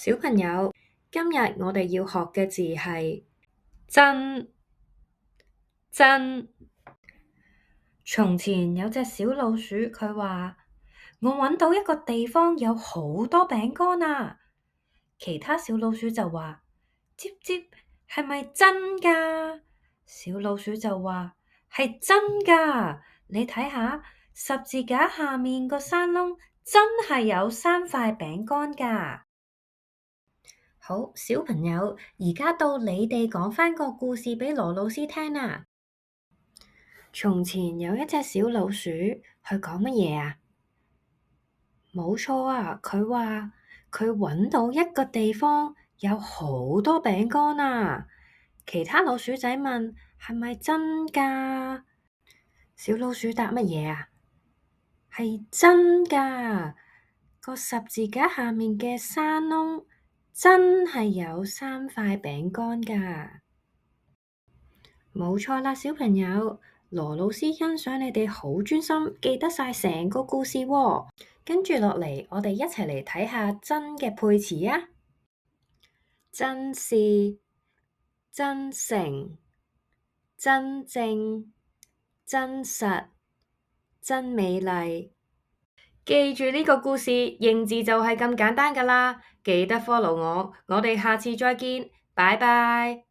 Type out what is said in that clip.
小朋友，今日我哋要學嘅字係真。真。從前有隻小老鼠，佢話：我揾到一個地方有好多餅乾啊！其他小老鼠就話：接接，係咪真㗎？小老鼠就話：係真㗎，你睇下十字架下面個山窿真係有3塊餅乾㗎。好，小朋友，而家到你哋講返個故事俾羅老師聽啦。從前有一隻小老鼠，佢講乜嘢啊？冇錯啊，佢話佢揾到一個地方有好多餅乾啊！其他老鼠仔問：係咪真㗎？小老鼠答乜嘢啊？係真㗎，個十字架下面嘅山窿真係有3塊餅乾㗎。冇錯啦，小朋友，羅老師欣賞你哋好專心，記得晒成個故事喎。跟住落嚟，我哋一齊嚟睇下真嘅配詞啊！真是、真誠、真正、真實、真美麗。記住呢個故事，認字就係咁簡單㗎啦。記得 follow我，我哋下次再見，拜拜。